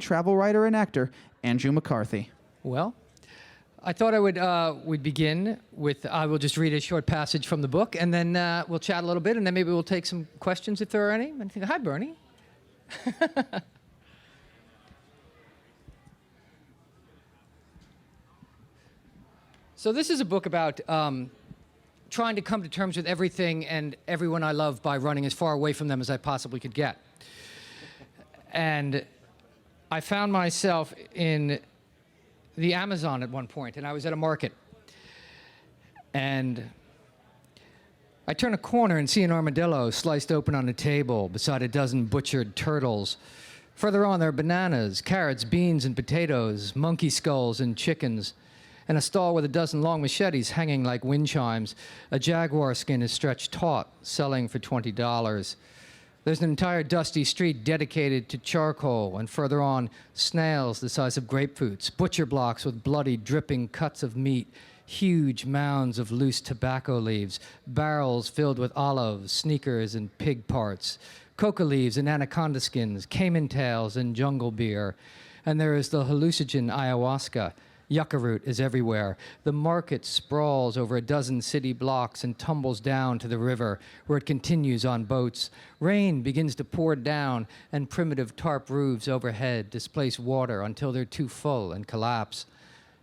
travel writer and actor Andrew McCarthy. Well, I thought we'd begin with, I will just read a short passage from the book, and then we'll chat a little bit, and then maybe we'll take some questions if there are any. Hi, Bernie. So this is a book about trying to come to terms with everything and everyone I love by running as far away from them as I possibly could get. And I found myself in the Amazon at one point, and I was at a market. And I turn a corner and see an armadillo sliced open on a table beside a dozen butchered turtles. Further on, there are bananas, carrots, beans, and potatoes, monkey skulls and chickens, and a stall with a dozen long machetes hanging like wind chimes. A jaguar skin is stretched taut, selling for $20. There's an entire dusty street dedicated to charcoal, and further on, snails the size of grapefruits, butcher blocks with bloody, dripping cuts of meat, huge mounds of loose tobacco leaves, barrels filled with olives, sneakers, and pig parts, coca leaves and anaconda skins, cayman tails, and jungle beer. And there is the hallucinogen ayahuasca. Yucca root is everywhere. The market sprawls over a dozen city blocks and tumbles down to the river, where it continues on boats. Rain begins to pour down, and primitive tarp roofs overhead displace water until they're too full and collapse.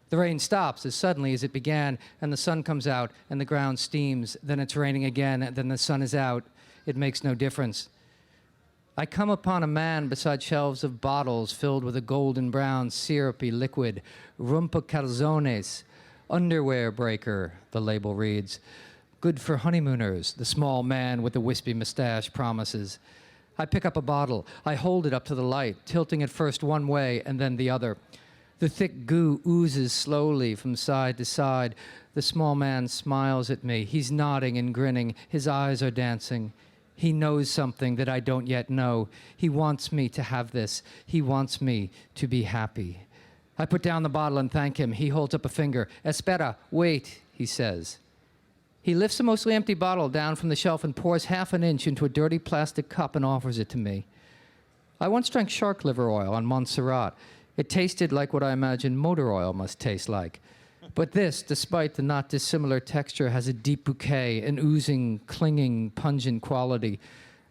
The rain stops as suddenly as it began, and the sun comes out, and the ground steams. Then it's raining again, and then the sun is out. It makes no difference. I come upon a man beside shelves of bottles filled with a golden brown syrupy liquid. Rumpa calzones, underwear breaker, the label reads. Good for honeymooners, the small man with the wispy mustache promises. I pick up a bottle. I hold it up to the light, tilting it first one way and then the other. The thick goo oozes slowly from side to side. The small man smiles at me. He's nodding and grinning. His eyes are dancing. He knows something that I don't yet know. He wants me to have this. He wants me to be happy. I put down the bottle and thank him. He holds up a finger. Espera, wait, he says. He lifts a mostly empty bottle down from the shelf and pours half an inch into a dirty plastic cup and offers it to me. I once drank shark liver oil on Montserrat. It tasted like what I imagine motor oil must taste like. But this, despite the not dissimilar texture, has a deep bouquet, an oozing, clinging, pungent quality.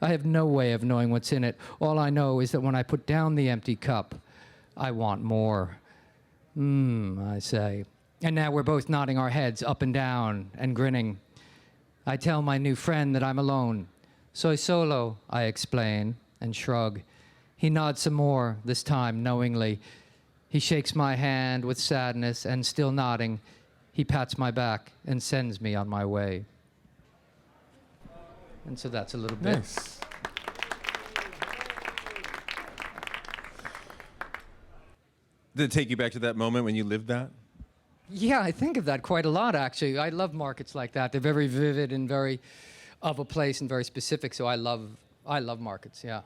I have no way of knowing what's in it. All I know is that when I put down the empty cup, I want more. I say. And now we're both nodding our heads up and down and grinning. I tell my new friend that I'm alone. Soy solo, I explain, and shrug. He nods some more, this time knowingly. He shakes my hand with sadness, and still nodding, he pats my back and sends me on my way. And so that's a little bit. Nice. Did it take you back to that moment when you lived that? Yeah, I think of that quite a lot, actually. I love markets like that. They're very vivid and very of a place and very specific, so I love markets, yeah.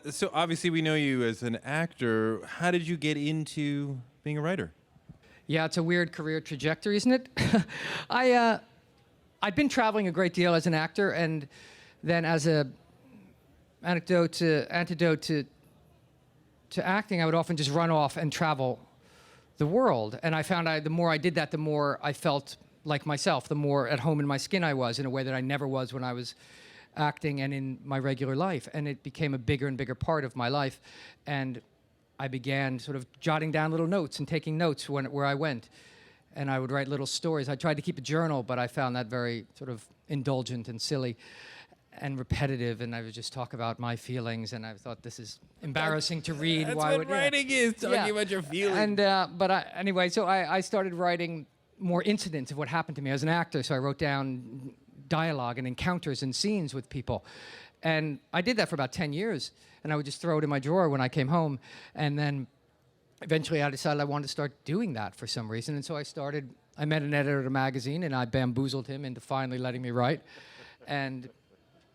So obviously we know you as an actor. How did you get into being a writer? Yeah, it's a weird career trajectory, isn't it? I'd been traveling a great deal as an actor, and then as a antidote to acting, I would often just run off and travel the world. And I found the more I did that, the more I felt like myself, the more at home in my skin I was, in a way that I never was when I was acting and in my regular life. And it became a bigger and bigger part of my life. And I began sort of jotting down little notes and taking notes where I went. And I would write little stories. I tried to keep a journal, but I found that very sort of indulgent and silly and repetitive. And I would just talk about my feelings. And I thought, this is embarrassing to read. That's what writing is, talking about your feelings. And anyway, so I started writing more incidents of what happened to me as an actor. So I wrote down dialogue and encounters and scenes with people. And I did that for about 10 years. And I would just throw it in my drawer when I came home. And then eventually I decided I wanted to start doing that for some reason. And so I met an editor at a magazine, and I bamboozled him into finally letting me write. And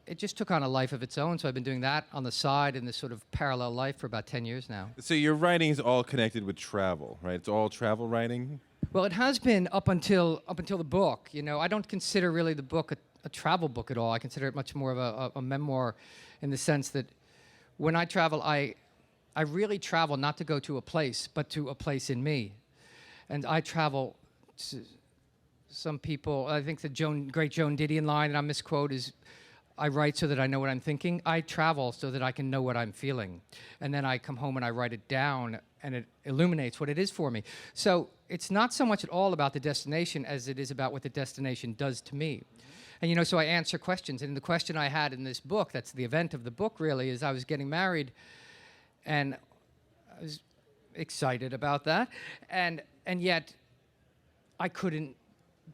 it just took on a life of its own. So I've been doing that on the side in this sort of parallel life for about 10 years now. So your writing is all connected with travel, right? It's all travel writing? Well, it has been up until the book. You know, I don't consider really the book a travel book at all. I consider it much more of a memoir, in the sense that when I travel, I I really travel not to go to a place, but to a place in me. And I travel to some people, I think the great Joan Didion line that I misquote is, I write so that I know what I'm thinking. I travel so that I can know what I'm feeling. And then I come home and I write it down, and it illuminates what it is for me. So it's not so much at all about the destination as it is about what the destination does to me. And, so I answer questions. And the question I had in this book, that's the event of the book really, is I was getting married, and I was excited about that. And yet I couldn't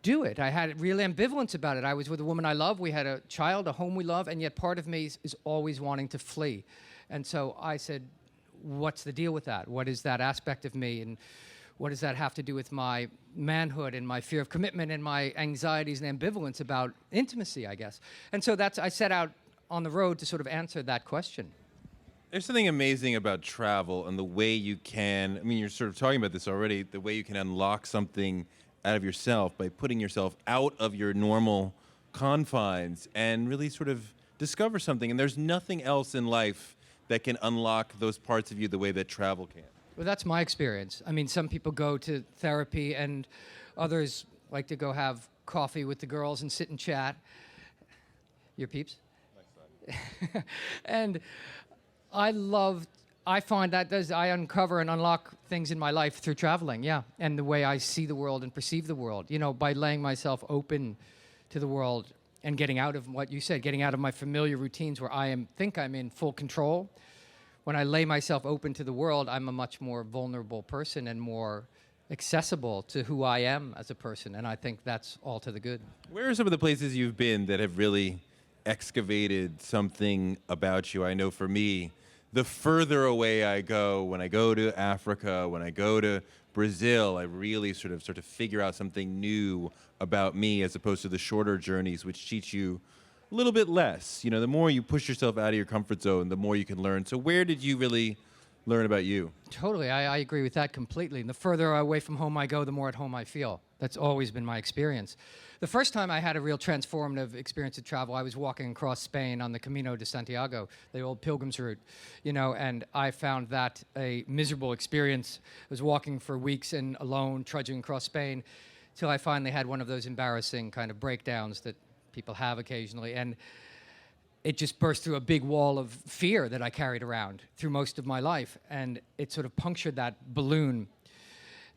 do it. I had real ambivalence about it. I was with a woman I love. We had a child, a home we love, and yet part of me is always wanting to flee. And so I said, what's the deal with that? What is that aspect of me? And what does that have to do with my manhood and my fear of commitment and my anxieties and ambivalence about intimacy, I guess? And so I set out on the road to sort of answer that question. There's something amazing about travel and the way you can, you're sort of talking about this already, the way you can unlock something out of yourself by putting yourself out of your normal confines and really sort of discover something. And there's nothing else in life that can unlock those parts of you the way that travel can. Well, that's my experience. Some people go to therapy and others like to go have coffee with the girls and sit and chat. Your peeps? And I find that I uncover and unlock things in my life through traveling, yeah, and the way I see the world and perceive the world, by laying myself open to the world and getting out of what you said, getting out of my familiar routines where I think I'm in full control. When I lay myself open to the world, I'm a much more vulnerable person and more accessible to who I am as a person, and I think that's all to the good. Where are some of the places you've been that have really excavated something about you? I know for me, the further away I go, when I go to Africa, when I go to Brazil, I really sort of start to figure out something new about me, as opposed to the shorter journeys, which teach you a little bit less. The more you push yourself out of your comfort zone, the more you can learn. So where did you really learn about you? Totally, I agree with that completely. And the further away from home I go, the more at home I feel. That's always been my experience. The first time I had a real transformative experience of travel, I was walking across Spain on the Camino de Santiago, the old pilgrim's route, and I found that a miserable experience. I was walking for weeks and alone, trudging across Spain, till I finally had one of those embarrassing kind of breakdowns that people have occasionally. And it just burst through a big wall of fear that I carried around through most of my life. And it sort of punctured that balloon.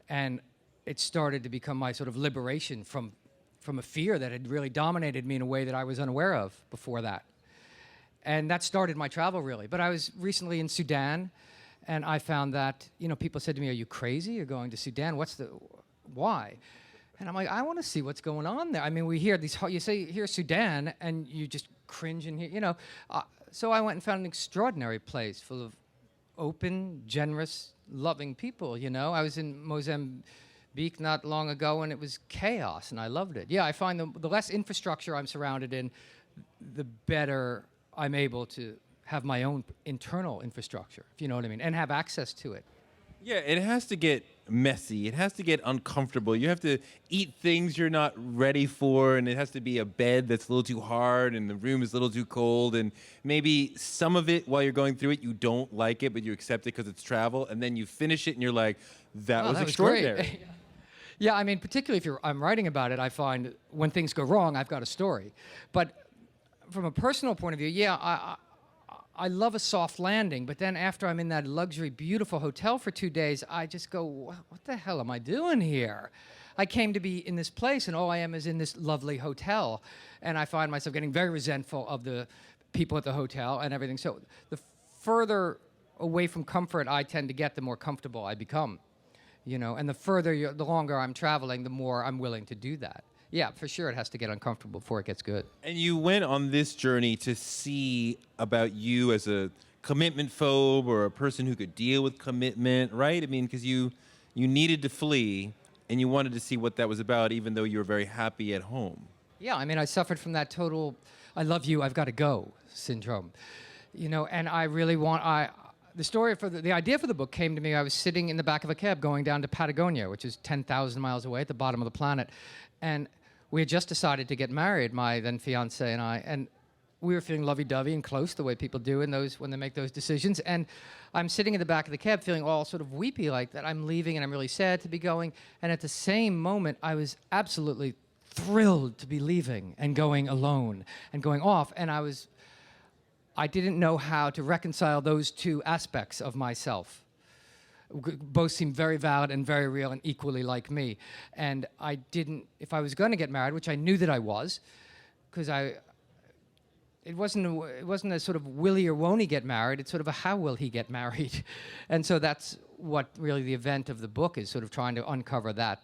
And it started to become my sort of liberation from a fear that had really dominated me in a way that I was unaware of before that. And that started my travel, really. But I was recently in Sudan, and I found that, people said to me, "Are you crazy? You're going to Sudan? Why?" And I'm like, I want to see what's going on there. We hear hear Sudan, and you just cringe and hear, So I went and found an extraordinary place full of open, generous, loving people, I was in Mozambique not long ago, and it was chaos, and I loved it. Yeah, I find the less infrastructure I'm surrounded in, the better I'm able to have my own internal infrastructure, if you know what I mean, and have access to it. Yeah, it has to get messy. It has to get uncomfortable. You have to eat things you're not ready for, and it has to be a bed that's a little too hard, and the room is a little too cold, and maybe some of it, while you're going through it, you don't like it, but you accept it because it's travel, and then you finish it, and you're like, that was extraordinary. Great. Yeah, particularly if I'm writing about it, I find when things go wrong, I've got a story. But from a personal point of view, yeah, I love a soft landing, but then after I'm in that luxury, beautiful hotel for 2 days, I just go, what the hell am I doing here? I came to be in this place, and all I am is in this lovely hotel. And I find myself getting very resentful of the people at the hotel and everything. So the further away from comfort I tend to get, the more comfortable I become. And the longer I'm traveling, the more I'm willing to do that. Yeah, for sure, it has to get uncomfortable before it gets good. And you went on this journey to see about you as a commitment phobe or a person who could deal with commitment, right? Because you needed to flee, and you wanted to see what that was about, even though you were very happy at home. Yeah, I suffered from that total, I love you, I've got to go syndrome. And I really the idea for the book came to me. I was sitting in the back of a cab going down to Patagonia, which is 10,000 miles away at the bottom of the planet. And we had just decided to get married, my then fiancé and I. And we were feeling lovey-dovey and close the way people do in those when they make those decisions. And I'm sitting in the back of the cab feeling all sort of weepy like that. I'm leaving and I'm really sad to be going. And at the same moment, I was absolutely thrilled to be leaving and going alone and going off. And I didn't know how to reconcile those two aspects of myself. Both seemed very valid and very real and equally like me. And I didn't, if I was going to get married, which I knew that I was, because it wasn't a sort of will he or won't he get married, it's sort of a how will he get married. And so that's what really the event of the book is, sort of trying to uncover that,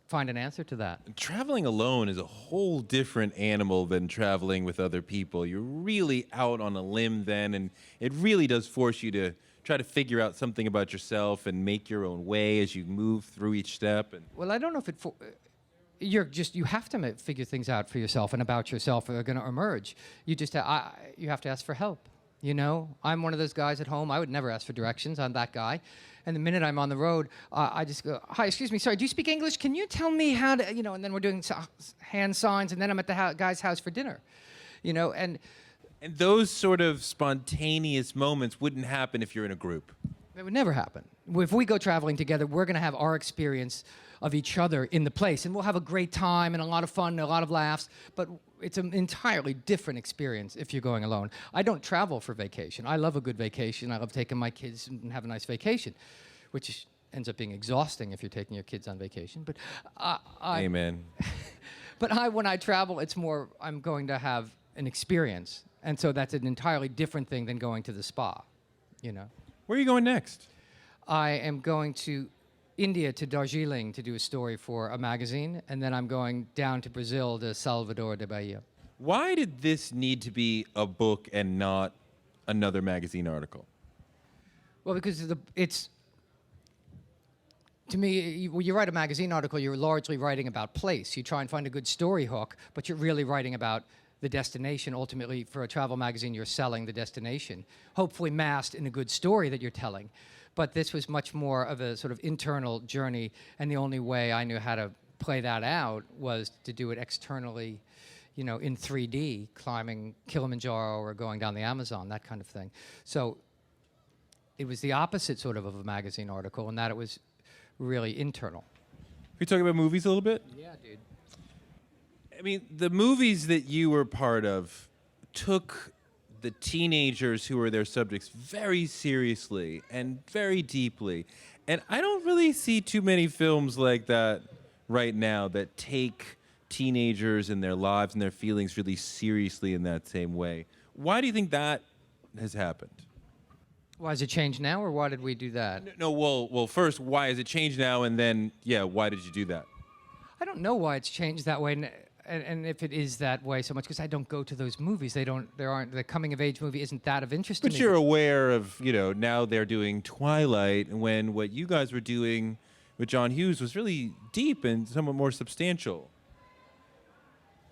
find an answer to that. Traveling alone is a whole different animal than traveling with other people. You're really out on a limb then, and it really does force you to try to figure out something about yourself and make your own way as you move through each step. And Well, I don't know if you have to figure things out for yourself and about yourself are going to emerge. You just you have to ask for help. You know, I'm one of those guys at home. I would never ask for directions. I'm that guy. And the minute I'm on the road, I just go, hi, excuse me, sorry, do you speak English? Can you tell me how to, you know, and then we're doing hand signs, and then I'm at the guy's house for dinner, you know, and those sort of spontaneous moments wouldn't happen if you're in a group. it would never happen. If we go traveling together, we're going to have our experience of each other in the place, and we'll have a great time and a lot of fun and a lot of laughs, but it's an entirely different experience if you're going alone. I don't travel for vacation. I love a good vacation. I love taking my kids and have a nice vacation, which ends up being exhausting if you're taking your kids on vacation. But Amen. But when I travel, it's more I'm going to have an experience, and so that's an entirely different thing than going to the spa, you know. Where are you going next? I am going to India, to Darjeeling, to do a story for a magazine, and then I'm going down to Brazil, to Salvador de Bahia. Why did this need to be a book and not another magazine article? Well, because to me, when you write a magazine article, you're largely writing about place. You try and find a good story hook, but you're really writing about the destination. Ultimately, for a travel magazine, you're selling the destination, hopefully masked in a good story that you're telling. But this was much more of a sort of internal journey, and the only way I knew how to play that out was to do it externally, you know, in 3D, climbing Kilimanjaro or going down the Amazon, that kind of thing. So it was the opposite sort of a magazine article, in that it was really internal. Can we talk about movies a little bit? Yeah, dude. I mean, the movies that you were part of took the teenagers who were their subjects very seriously and very deeply. And I don't really see too many films like that right now that take teenagers and their lives and their feelings really seriously in that same way. Why do you think that has happened? Why has it changed now, or why did we do that? No, well, first, why has it changed now? And then, yeah, why did you do that? I don't know why it's changed that way, and if it is that way so much, because I don't go to those movies. The coming of age movie isn't that of interest to me. But you're aware of, you know, now they're doing Twilight, when what you guys were doing with John Hughes was really deep and somewhat more substantial.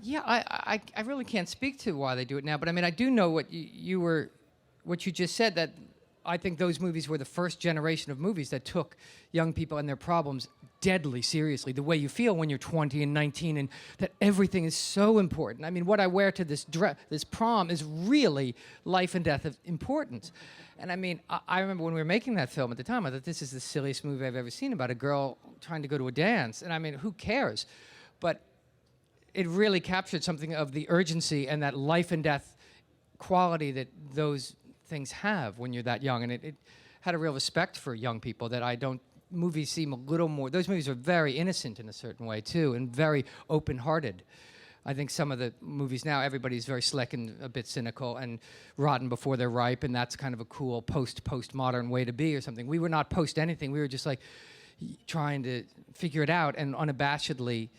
Yeah, I really can't speak to why they do it now, but I mean, I do know what you just said, that I think those movies were the first generation of movies that took young people and their problems deadly seriously, the way you feel when you're 20 and 19, and that everything is so important. I mean, what I wear to this prom is really life and death of importance. And I mean, I remember when we were making that film at the time, I thought, this is the silliest movie I've ever seen about a girl trying to go to a dance. And I mean, who cares? But it really captured something of the urgency and that life and death quality that those things have when you're that young. And it had a real respect for young people that I don't. Movies seem a little more. Those movies are very innocent in a certain way too, and very open-hearted. I think some of the movies now, everybody's very slick and a bit cynical and rotten before they're ripe, and that's kind of a cool postmodern way to be or something. We were not post anything. We were just like trying to figure it out, and unabashedly,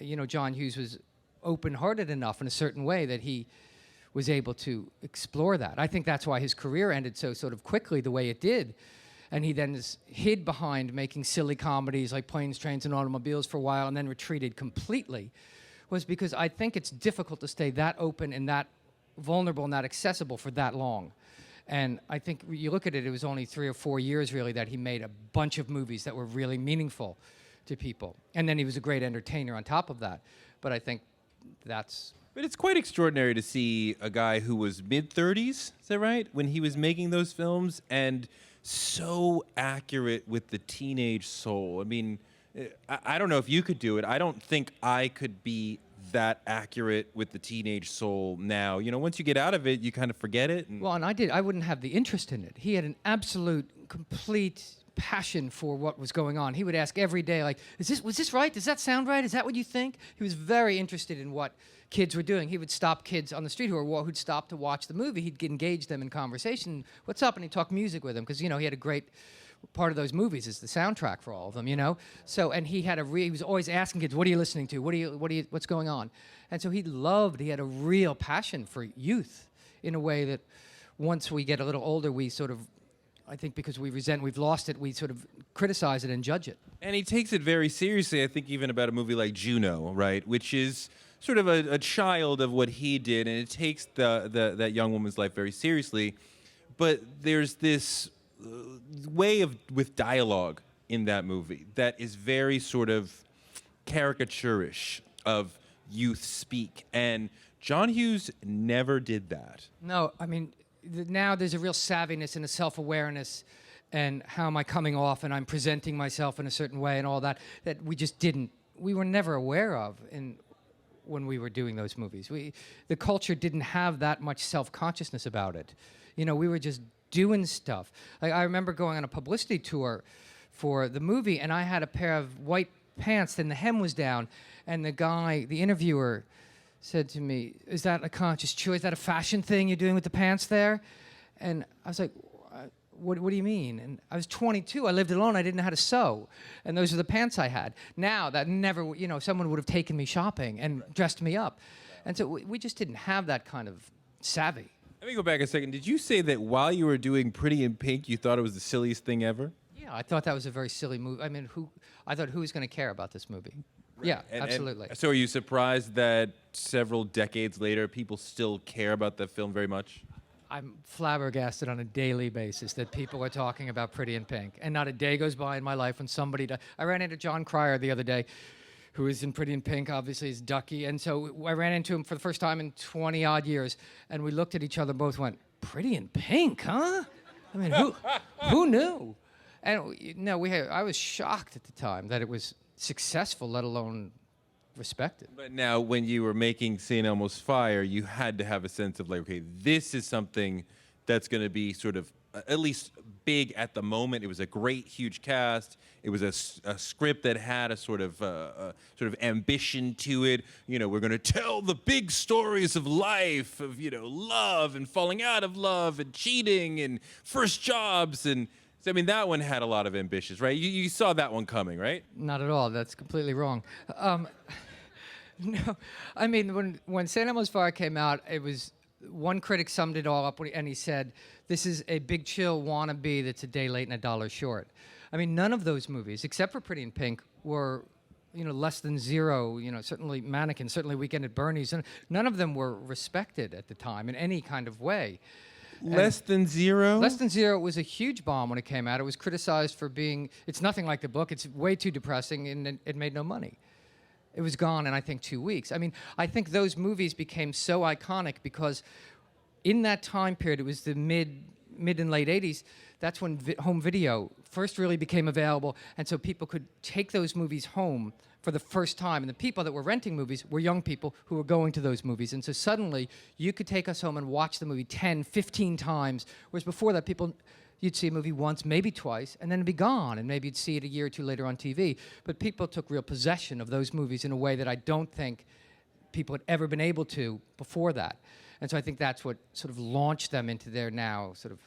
you know, John Hughes was open-hearted enough in a certain way that he was able to explore that. I think that's why his career ended so sort of quickly the way it did. And he then hid behind making silly comedies like Planes, Trains, and Automobiles for a while, and then retreated completely, was because I think it's difficult to stay that open and that vulnerable and that accessible for that long. And I think you look at it, it was only 3 or 4 years really that he made a bunch of movies that were really meaningful to people. And then he was a great entertainer on top of that. But I think that's But it's quite extraordinary to see a guy who was mid-30s, is that right? When he was making those films, and so accurate with the teenage soul. I mean, I don't know if you could do it. I don't think I could be that accurate with the teenage soul now. You know, once you get out of it, you kind of forget it. And Well, and I wouldn't have the interest in it. He had an absolute, complete passion for what was going on. He would ask every day, like, was this right? Does that sound right? Is that what you think? He was very interested in what kids were doing. He would stop kids on the street who'd stop to watch the movie. He'd engage them in conversation. What's up? And he'd talk music with them because, you know, he had a great part of those movies is the soundtrack for all of them, you know? So, and he had he was always asking kids, what are you listening to? What's going on? And so he had a real passion for youth in a way that once we get a little older, we sort of, I think because we've lost it, we sort of criticize it and judge it. And he takes it very seriously, I think, even about a movie like Juno, right? Which is sort of a child of what he did, and it takes that young woman's life very seriously. But there's this way with dialogue in that movie that is very sort of caricaturish of youth speak. And John Hughes never did that. No, I mean, now there's a real savviness and a self-awareness and how am I coming off and I'm presenting myself in a certain way and all that we were never aware of when we were doing those movies. The culture didn't have that much self-consciousness about it. You know, we were just doing stuff. Like, I remember going on a publicity tour for the movie, and I had a pair of white pants, and the hem was down, and the interviewer, said to me, is that a conscious choice? Is that a fashion thing you're doing with the pants there? And I was like, what do you mean? And I was 22. I lived alone. I didn't know how to sew. And those are the pants I had. Now, that never, you know, someone would have taken me shopping and dressed me up. And so we just didn't have that kind of savvy. Let me go back a second. Did you say that while you were doing Pretty in Pink, you thought it was the silliest thing ever? Yeah, I thought that was a very silly movie. I mean, who's going to care about this movie? Right. Yeah, absolutely. So are you surprised that several decades later, people still care about that film very much? I'm flabbergasted on a daily basis that people are talking about Pretty in Pink. And not a day goes by in my life when somebody does. I ran into John Cryer the other day, who is in Pretty in Pink, obviously is Ducky. And so I ran into him for the first time in 20-odd years. And we looked at each other and both went, Pretty in Pink, huh? I mean, who knew? And no, I was shocked at the time that it was successful, let alone respected. But now, when you were making St. Elmo's Fire, you had to have a sense of like, okay, this is something that's going to be sort of at least big at the moment. It was a great, huge cast. It was a script that had a sort of ambition to it. You know, we're going to tell the big stories of life, of, you know, love and falling out of love and cheating and first jobs. And so, I mean, that one had a lot of ambitions, right? You saw that one coming, right? Not at all. That's completely wrong. No, I mean, when St. Elmo's Fire came out, it was one critic summed it all up, and he said, "This is a Big Chill wannabe that's a day late and a dollar short." I mean, none of those movies, except for Pretty in Pink, were, you know, less than zero. You know, certainly Mannequin, certainly Weekend at Bernie's, and none of them were respected at the time in any kind of way. Less than zero? Less Than Zero was a huge bomb when it came out. It was criticized for being, it's nothing like the book. It's way too depressing, and it made no money. It was gone in, I think, 2 weeks. I mean, I think those movies became so iconic because in that time period, it was the mid and late 80s, that's when home video first really became available, and so people could take those movies home for the first time. And the people that were renting movies were young people who were going to those movies. And so suddenly, you could take us home and watch the movie 10, 15 times, whereas before that, you'd see a movie once, maybe twice, and then it'd be gone, and maybe you'd see it a year or two later on TV. But people took real possession of those movies in a way that I don't think people had ever been able to before that. And so I think that's what sort of launched them into their now sort of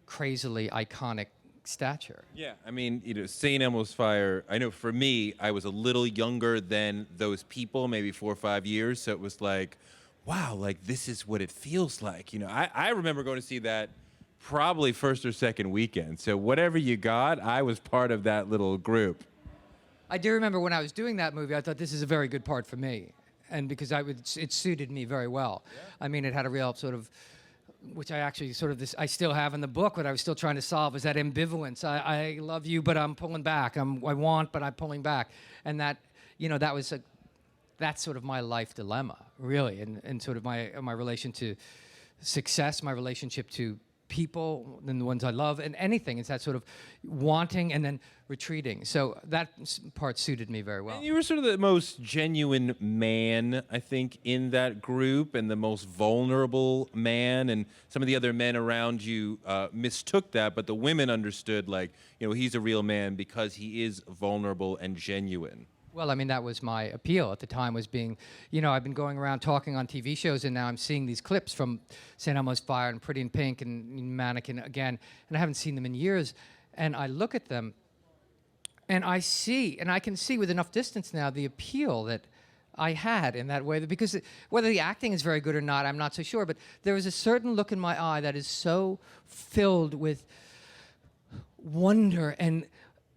crazily iconic stature. Yeah, I mean, you know, St. Elmo's Fire, I know for me, I was a little younger than those people, maybe 4 or 5 years, so it was like, wow, like, this is what it feels like. You know, I remember going to see that probably first or second weekend, so whatever you got, I was part of that little group. I do remember when I was doing that movie, I thought this is a very good part for me, and because it suited me very well. Yeah. I mean, it had a real sort of, which I actually I still have in the book, what I was still trying to solve is that ambivalence. I love you, but I'm pulling back. I want, but I'm pulling back. And that, you know, that that's sort of my life dilemma, really, and sort of my relation to success, my relationship to people and the ones I love, and anything. It's that sort of wanting and then retreating. So that part suited me very well. And you were sort of the most genuine man, I think, in that group, and the most vulnerable man. And some of the other men around you mistook that, but the women understood, like, he's a real man because he is vulnerable and genuine. Well, I mean, that was my appeal at the time, was being, I've been going around talking on TV shows, and now I'm seeing these clips from St. Elmo's Fire and Pretty in Pink and Mannequin again, and I haven't seen them in years. And I look at them, and I can see with enough distance now the appeal that I had in that way. Because whether the acting is very good or not, I'm not so sure, but there is a certain look in my eye that is so filled with wonder and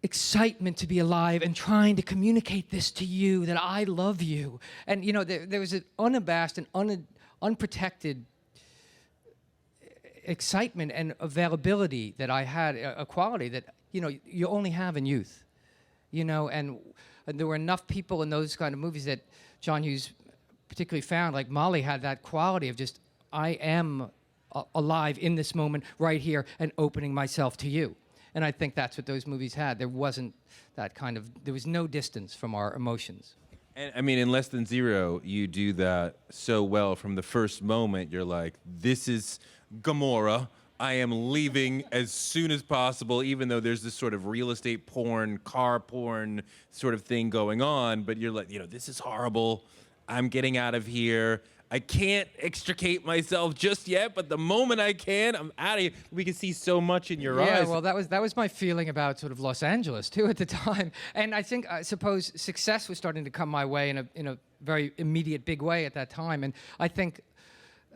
excitement to be alive and trying to communicate this to you, that I love you. And, there was an unabashed and unprotected excitement and availability that I had, a quality that, you only have in youth. And there were enough people in those kind of movies that John Hughes particularly found, like Molly had that quality of just, I am alive in this moment right here and opening myself to you. And I think that's what those movies had. There wasn't there was no distance from our emotions. And I mean, in Less Than Zero, you do that so well. From the first moment, you're like, this is Gomorrah. I am leaving as soon as possible, even though there's this sort of real estate porn, car porn sort of thing going on. But you're like, this is horrible. I'm getting out of here. I can't extricate myself just yet, but the moment I can, I'm out of here. We can see so much in your eyes. Yeah, well, that was my feeling about sort of Los Angeles too at the time, and I suppose success was starting to come my way in a very immediate, big way at that time, and I think,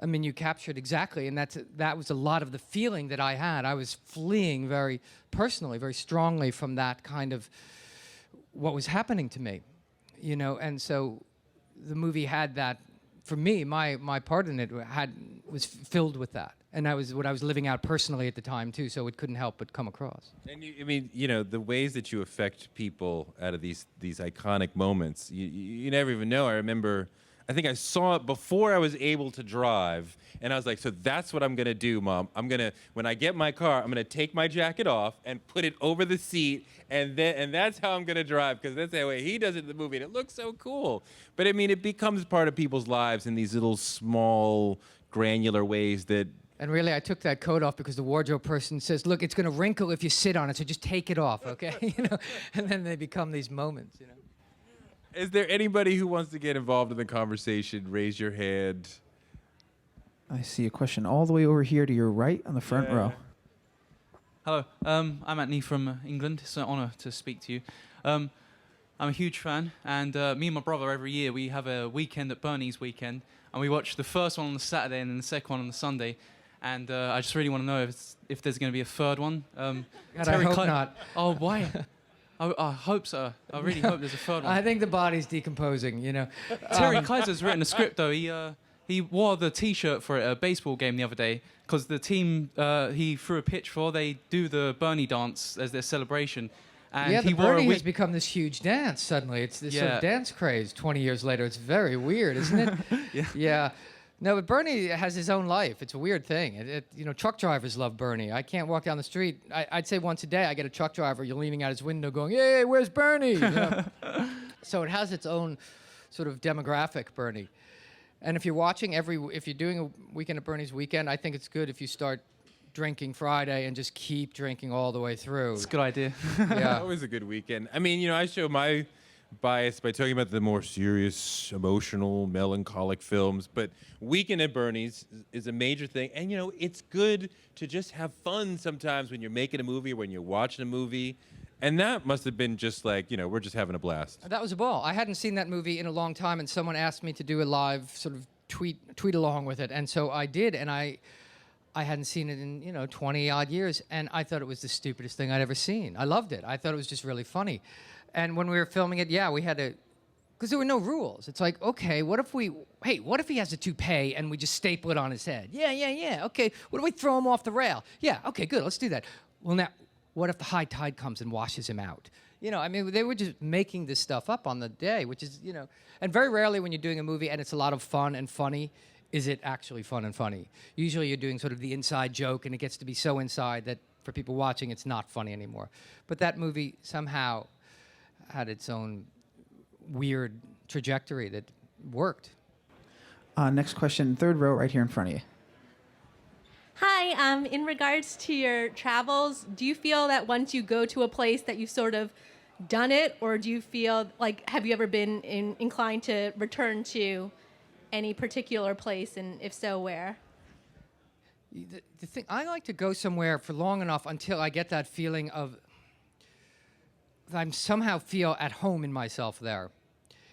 I mean, you captured exactly, and that was a lot of the feeling that I had. I was fleeing very personally, very strongly from that kind of what was happening to me, and so the movie had that. For me, my part in it was filled with that, and that was what I was living out personally at the time too. So it couldn't help but come across. And the ways that you affect people out of these iconic moments, you never even know. I remember, I think I saw it before I was able to drive, and I was like, so that's what I'm gonna do, Mom. When I get my car, I'm gonna take my jacket off and put it over the seat, and that's how I'm gonna drive, because that's the way he does it in the movie, and it looks so cool. But I mean, it becomes part of people's lives in these little small, granular ways that. And really, I took that coat off because the wardrobe person says, "Look, it's gonna wrinkle if you sit on it, so just take it off, okay?" And then they become these moments, Is there anybody who wants to get involved in the conversation? Raise your hand. I see a question all the way over here to your right on the front row. Hello, I'm Anthony from England. It's an honour to speak to you. I'm a huge fan, and me and my brother, every year, we have a weekend at Bernie's weekend, and we watch the first one on the Saturday and then the second one on the Sunday. And I just really want to know if there's going to be a third one. God, I hope not. Oh, why? I hope so. I really hope there's a third one. I think the body's decomposing, Terry Kaiser's written a script, though. He wore the T-shirt for a baseball game the other day because the team he threw a pitch for, they do the Bernie dance as their celebration. And yeah, he the wore Bernie has become this huge dance suddenly. It's this sort of dance craze 20 years later. It's very weird, isn't it? Yeah. No, but Bernie has his own life. It's a weird thing. Truck drivers love Bernie. I can't walk down the street. I'd say once a day I get a truck driver leaning out his window going, "Hey, where's Bernie?" So it has its own sort of demographic, Bernie. And if you're doing a weekend at Bernie's weekend, I think it's good if you start drinking Friday and just keep drinking all the way through. It's a good idea. Yeah. Always a good weekend. I mean, I show my bias by talking about the more serious, emotional, melancholic films, but Weekend at Bernie's is a major thing. And, it's good to just have fun sometimes when you're making a movie or when you're watching a movie. And that must have been just like, we're just having a blast. That was a ball. I hadn't seen that movie in a long time, and someone asked me to do a live sort of tweet along with it. And so I did, and I hadn't seen it in, 20-odd years, and I thought it was the stupidest thing I'd ever seen. I loved it. I thought it was just really funny. And when we were filming it, we had to, because there were no rules. It's like, okay, what if he has a toupee and we just staple it on his head? Yeah. Okay, what if we throw him off the rail? Yeah, okay, good, let's do that. Well, now, what if the high tide comes and washes him out? You know, I mean, they were just making this stuff up on the day, which is, you know, and very rarely when you're doing a movie and it's a lot of fun and funny, is it actually fun and funny. Usually you're doing sort of the inside joke and it gets to be so inside that for people watching, it's not funny anymore. But that movie somehow had its own weird trajectory that worked. Next question, third row, right here in front of you. Hi, in regards to your travels, do you feel that once you go to a place that you've sort of done it, or do you feel like, have you ever been inclined to return to any particular place, and if so, where? The thing, I like to go somewhere for long enough until I get that feeling of I somehow feel at home in myself there.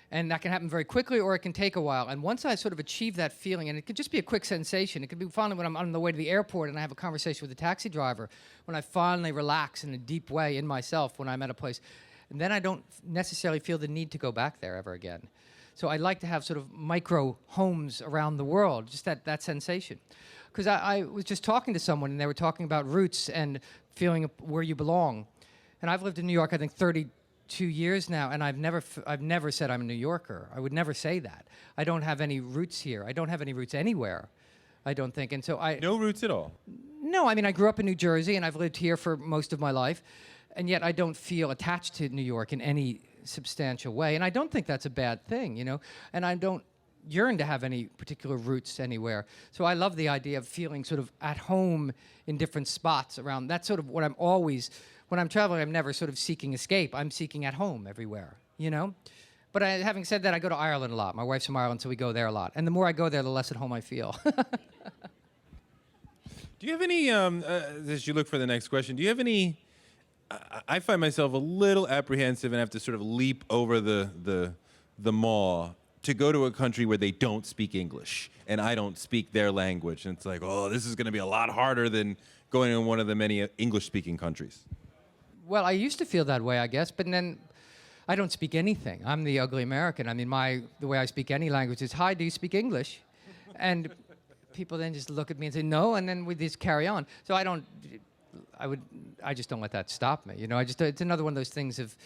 And that can happen very quickly, or it can take a while. And once I sort of achieve that feeling, and it could just be a quick sensation. It could be finally when I'm on the way to the airport and I have a conversation with the taxi driver, when I finally relax in a deep way in myself when I'm at a place. And then I don't necessarily feel the need to go back there ever again. So I like to have sort of micro homes around the world, just that sensation. Because I was just talking to someone, and they were talking about roots and feeling where you belong. And I've lived in New York, I think, 32 years now, and I've never said I'm a New Yorker. I would never say that. I don't have any roots here. I don't have any roots anywhere, I don't think. And so No roots at all. No, I mean, I grew up in New Jersey, and I've lived here for most of my life, and yet I don't feel attached to New York in any substantial way. And I don't think that's a bad thing, you know? And I don't yearn to have any particular roots anywhere. So I love the idea of feeling sort of at home in different spots around. That's sort of what I'm always, when I'm traveling, I'm never sort of seeking escape. I'm seeking at home everywhere, you know? But having said that, I go to Ireland a lot. My wife's from Ireland, so we go there a lot. And the more I go there, the less at home I feel. Do you have any, as you look for the next question, do you have any, I find myself a little apprehensive and have to sort of leap over the maw to go to a country where they don't speak English and I don't speak their language. And it's like, oh, this is going to be a lot harder than going in one of the many English-speaking countries. Well, I used to feel that way, I guess, but then I don't speak anything. I'm the ugly American. I mean, the way I speak any language is, hi, do you speak English? And people then just look at me and say, no, and then we just carry on. So I just don't let that stop me. You know, it's another one of those things of,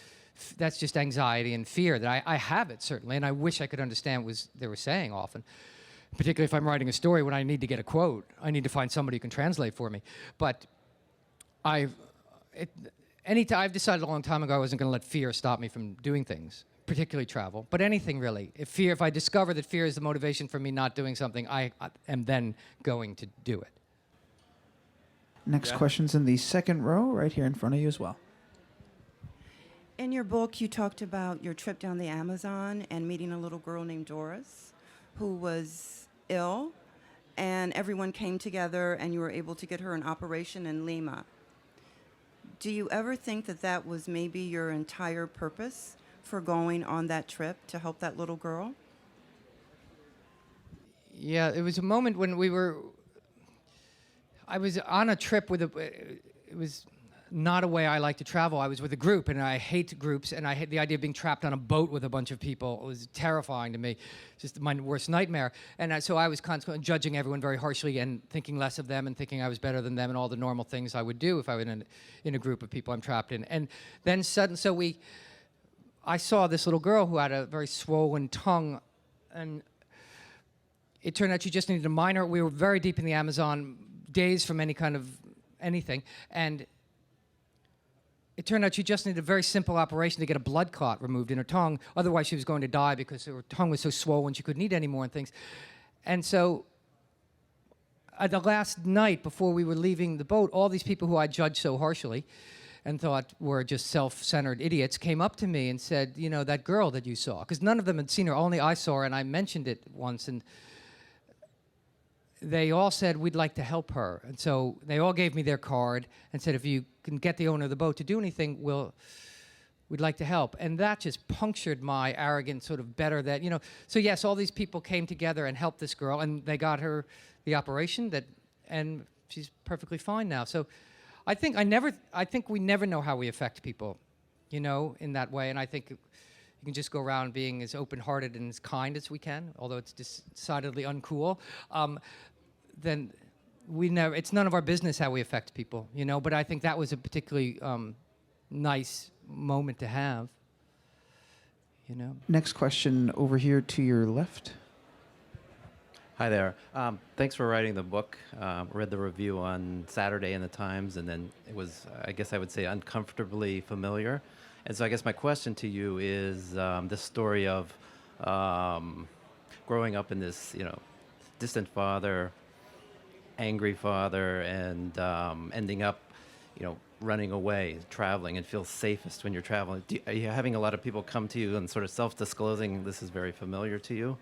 that's just anxiety and fear that I have it, certainly, and I wish I could understand what they were saying often, particularly if I'm writing a story when I need to get a quote. I need to find somebody who can translate for me. But I've decided a long time ago I wasn't going to let fear stop me from doing things, particularly travel, but anything really. If I discover that fear is the motivation for me not doing something, I am then going to do it. Next question's in the second row, right here in front of you as well. In your book, you talked about your trip down the Amazon and meeting a little girl named Doris who was ill, and everyone came together and you were able to get her an operation in Lima. Do you ever think that that was maybe your entire purpose for going on that trip, to help that little girl? Yeah, it was a moment when I was on a trip it was not a way I like to travel. I was with a group, and I hate groups, and I hate the idea of being trapped on a boat with a bunch of people. It was terrifying to me, just my worst nightmare. And so I was constantly judging everyone very harshly and thinking less of them and thinking I was better than them and all the normal things I would do if I were in a group of people I'm trapped in. And then I saw this little girl who had a very swollen tongue, and it turned out she just needed a minor. We were very deep in the Amazon, days from any kind of anything, and it turned out she just needed a very simple operation to get a blood clot removed in her tongue. Otherwise, she was going to die because her tongue was so swollen she couldn't eat anymore and things. And so the last night before we were leaving the boat, all these people who I judged so harshly and thought were just self-centered idiots came up to me and said, you know, that girl that you saw, because none of them had seen her, only I saw her, and I mentioned it once, and they all said, we'd like to help her. And so they all gave me their card and said, if you can get the owner of the boat to do anything, we'd like to help. And that just punctured my arrogant sort of better that, you know. So yes, all these people came together and helped this girl, and they got her the operation and she's perfectly fine now. So I think we never know how we affect people, you know, in that way. And I think you can just go around being as open-hearted and as kind as we can, although it's decidedly uncool. Then it's none of our business how we affect people, you know, but I think that was a particularly nice moment to have, you know. Next question over here to your left. Hi there. Thanks for writing the book. Read the review on Saturday in the Times, and then it was, I guess I would say, uncomfortably familiar. And so I guess my question to you is this story of growing up in this, you know, distant father, angry father, and ending up, you know, running away, traveling, and feel safest when you're traveling. Are you having a lot of people come to you and sort of self-disclosing this is very familiar to you?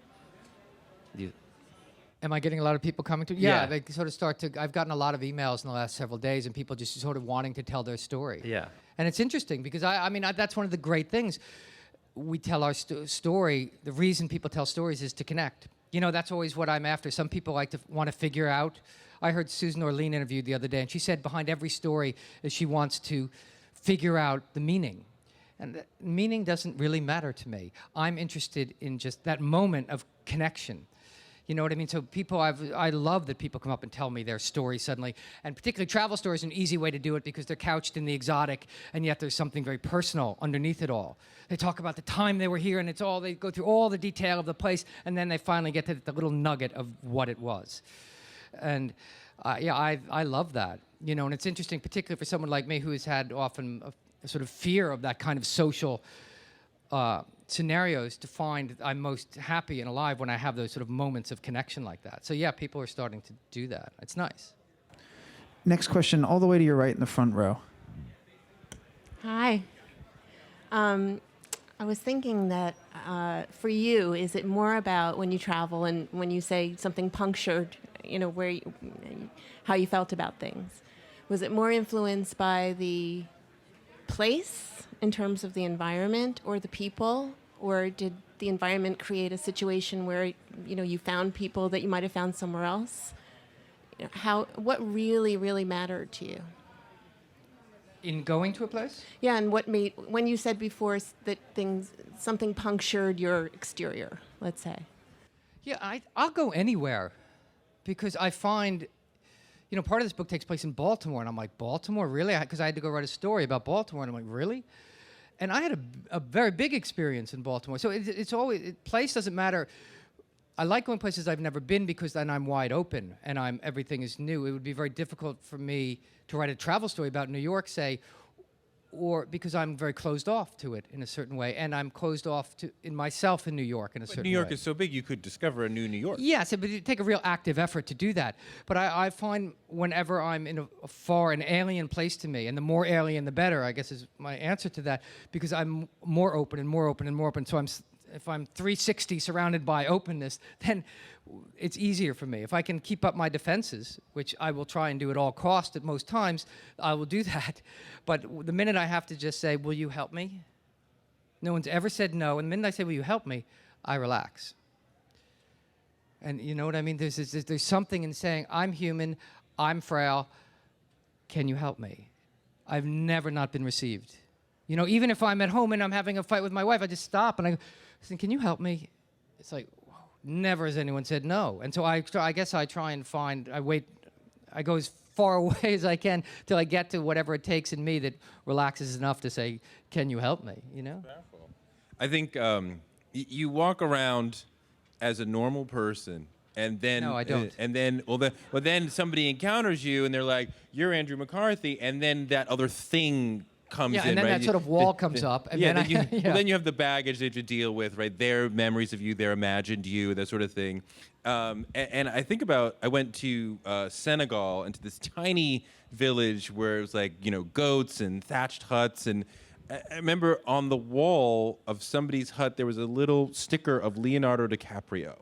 Am I getting a lot of people coming to? Yeah, Yeah. they sort of start to. I've gotten a lot of emails in the last several days, and people just sort of wanting to tell their story. Yeah. And it's interesting because I mean, that's one of the great things. We tell our story. The reason people tell stories is to connect. You know, that's always what I'm after. Some people like to want to figure out. I heard Susan Orlean interviewed the other day, and she said behind every story is she wants to figure out the meaning. And the meaning doesn't really matter to me. I'm interested in just that moment of connection. You know what I mean? So I love that people come up and tell me their story suddenly. And particularly travel stories are an easy way to do it because they're couched in the exotic, and yet there's something very personal underneath it all. They talk about the time they were here, and they go through all the detail of the place, and then they finally get to the little nugget of what it was. And I love that. You know, and it's interesting, particularly for someone like me who has had often a sort of fear of that kind of social scenarios, to find I'm most happy and alive when I have those sort of moments of connection like that. So yeah, people are starting to do that. It's nice. Next question, all the way to your right in the front row. Hi. I was thinking that for you, is it more about when you travel and when you say something punctured, you know, how you felt about things? Was it more influenced by the place in terms of the environment or the people, or did the environment create a situation where, you know, you found people that you might have found somewhere else? You know, what really mattered to you? In going to a place? Yeah, and when you said before that something punctured your exterior, let's say. Yeah, I'll go anywhere because I find, you know, part of this book takes place in Baltimore, and I'm like, Baltimore, really? Because I had to go write a story about Baltimore, and I'm like, really? And I had a very big experience in Baltimore. So it's always, place doesn't matter. I like going places I've never been because then I'm wide open and everything is new. It would be very difficult for me to write a travel story about New York, say, or because I'm very closed off to it in a certain way, and I'm closed off in myself in New York in a certain way. New York is so big, you could discover a new New York. Yes, but it take a real active effort to do that. But I find whenever I'm in an alien place to me, and the more alien, the better, I guess is my answer to that, because I'm more open and more open and more open. So if I'm 360 surrounded by openness, then it's easier for me. If I can keep up my defenses, which I will try and do at all cost at most times, I will do that. But the minute I have to just say, will you help me? No one's ever said no. And the minute I say, will you help me, I relax. And you know what I mean? There's something in saying, I'm human, I'm frail, can you help me? I've never not been received. You know, even if I'm at home and I'm having a fight with my wife, I just stop and I say, can you help me? It's like, never has anyone said no. And so I guess I try and I go as far away as I can till I get to whatever it takes in me that relaxes enough to say, can you help me, you know? I think you walk around as a normal person, and then No, I don't. And then then somebody encounters you, and they're like, "You're Andrew McCarthy," and then that other thing comes in, and then right? that sort of wall comes up, and then well, then you have the baggage that you deal with, right? Their memories of you, their imagined you, that sort of thing. And I think about, I went to Senegal, into this tiny village where it was like, you know, goats and thatched huts, and I remember on the wall of somebody's hut there was a little sticker of Leonardo DiCaprio.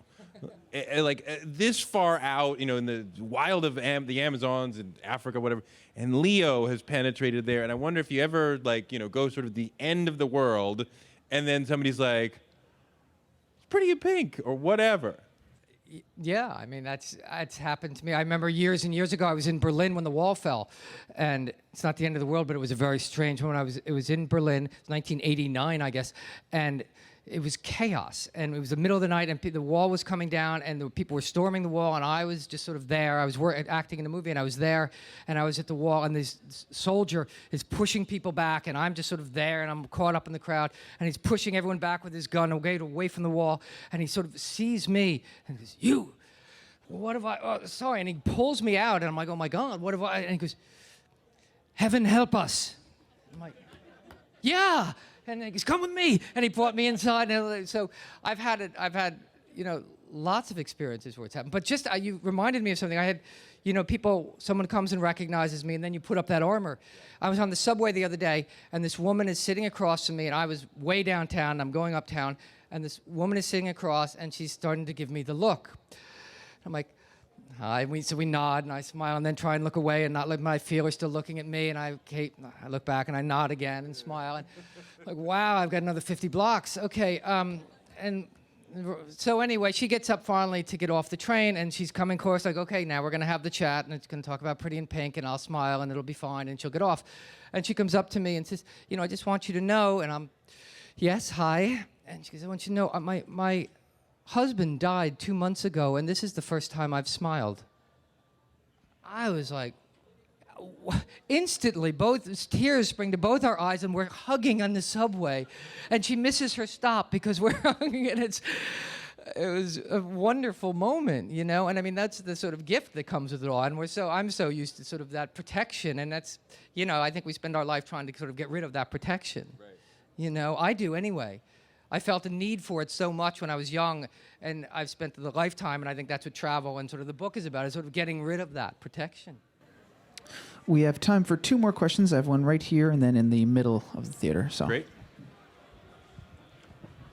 This far out, you know, in the wild of the Amazons and Africa, whatever, and Leo has penetrated there. And I wonder if you ever, like, you know, go sort of the end of the world, and then somebody's like, "It's pretty in pink," or whatever. Yeah, I mean, that's happened to me. I remember years and years ago, I was in Berlin when the wall fell, and it's not the end of the world, but it was a very strange one. It was in Berlin, 1989, I guess, and it was chaos, and it was the middle of the night, and the wall was coming down, and the people were storming the wall, and I was just sort of there. I was acting in a movie, and I was there, and I was at the wall, and this soldier is pushing people back, and I'm just sort of there, and I'm caught up in the crowd, and he's pushing everyone back with his gun away from the wall, and he sort of sees me, and he goes, "You, what have I, oh, sorry," and he pulls me out, and I'm like, "Oh my God, what have I," and he goes, "Heaven help us." I'm like, "Yeah." And he goes, "Come with me," and he brought me inside. And so I've had lots of experiences where it's happened. But just you reminded me of something. I had, someone comes and recognizes me, and then you put up that armor. I was on the subway the other day, and this woman is sitting across from me, and I was way downtown. I'm going uptown, and this woman is sitting across, and she's starting to give me the look. I'm like, "Hi." So we nod, and I smile, and then try and look away and not let my feeler still looking at me. And I look back, and I nod again and smile. And like, wow, I've got another 50 blocks. Okay. And so anyway, she gets up finally to get off the train, and she's coming close, like, "Okay, now we're going to have the chat, and it's going to talk about Pretty in Pink, and I'll smile, and it'll be fine," and she'll get off. And she comes up to me and says, "I just want you to know," and I'm, "Yes, hi." And she goes, "I want you to know, my husband died 2 months ago, and this is the first time I've smiled." I was like, instantly, both tears spring to both our eyes, and we're hugging on the subway, and she misses her stop because we're hugging, and it was a wonderful moment, And I mean, that's the sort of gift that comes with it all, and I'm so used to sort of that protection, and that's, I think we spend our life trying to sort of get rid of that protection. Right. I do anyway. I felt a need for it so much when I was young, and I've spent the lifetime, and I think that's what travel and sort of the book is about, is sort of getting rid of that protection. We have time for 2 more questions. I have one right here and then in the middle of the theater. So. Great.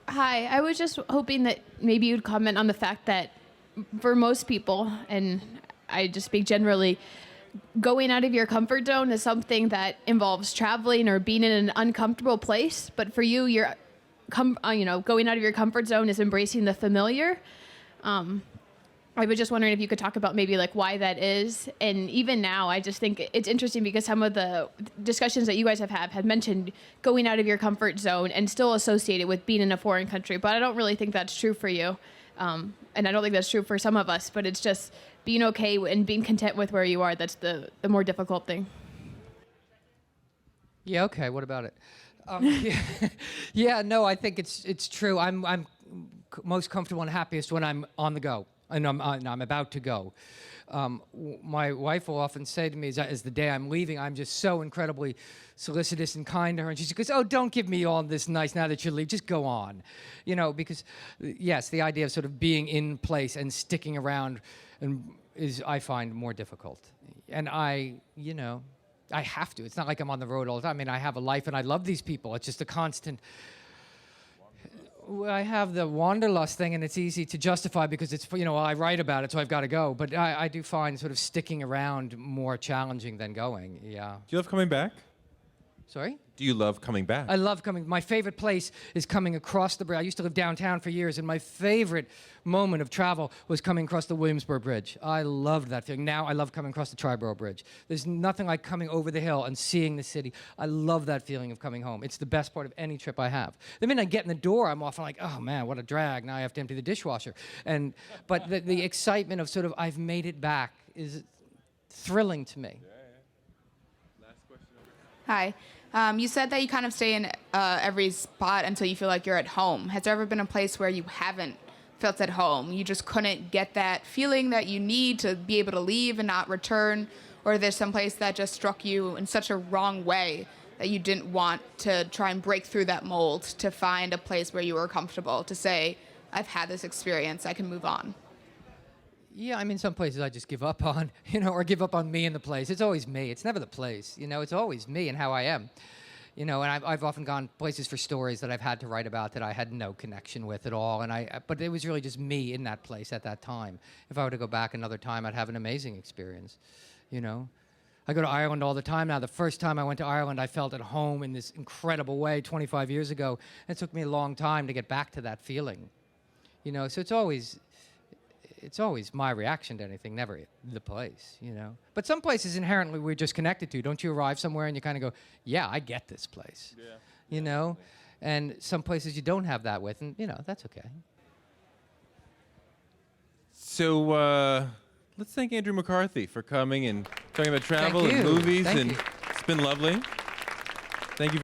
Hi, I was just hoping that maybe you'd comment on the fact that for most people, and I just speak generally, going out of your comfort zone is something that involves traveling or being in an uncomfortable place. But for you, going out of your comfort zone is embracing the familiar. I was just wondering if you could talk about maybe like why that is. And even now, I just think it's interesting because some of the discussions that you guys have mentioned going out of your comfort zone and still associated with being in a foreign country. But I don't really think that's true for you. And I don't think that's true for some of us, but it's just being okay and being content with where you are. That's the more difficult thing. Yeah, okay, what about it? No, I think it's true. I'm most comfortable and happiest when I'm on the go. And I'm about to go. My wife will often say to me, as the day I'm leaving, I'm just so incredibly solicitous and kind to her. And she goes, "Oh, don't give me all this nice now that you leave. Just go on." Because, yes, the idea of sort of being in place and sticking around I find more difficult. And I have to. It's not like I'm on the road all the time. I mean, I have a life, and I love these people. It's just a constant... I have the wanderlust thing, and it's easy to justify because it's, I write about it, so I've got to go. But I do find sort of sticking around more challenging than going, yeah. Do you love coming back? Sorry? Do you love coming back? I love coming. My favorite place is coming across the bridge. I used to live downtown for years, and my favorite moment of travel was coming across the Williamsburg Bridge. I loved that feeling. Now I love coming across the Triborough Bridge. There's nothing like coming over the hill and seeing the city. I love that feeling of coming home. It's the best part of any trip I have. The minute I get in the door, I'm often like, oh man, what a drag. Now I have to empty the dishwasher. But the excitement of sort of I've made it back is thrilling to me. Hi. You said that you kind of stay in every spot until you feel like you're at home. Has there ever been a place where you haven't felt at home? You just couldn't get that feeling that you need to be able to leave and not return? Or there's some place that just struck you in such a wrong way that you didn't want to try and break through that mold to find a place where you were comfortable to say, I've had this experience, I can move on? Yeah, some places I just give up on, or give up on me in the place. It's always me. It's never the place, It's always me and how I am, And I've often gone places for stories that I've had to write about that I had no connection with at all. But it was really just me in that place at that time. If I were to go back another time, I'd have an amazing experience, I go to Ireland all the time now. The first time I went to Ireland, I felt at home in this incredible way 25 years ago. It took me a long time to get back to that feeling, So it's always my reaction to anything, never the place, But some places inherently we're just connected to. Don't you arrive somewhere and you kind of go, yeah, I get this place, and some places you don't have that with, and that's okay. So let's thank Andrew McCarthy for coming and talking about travel and you. movies, Thank and you. it's been lovely.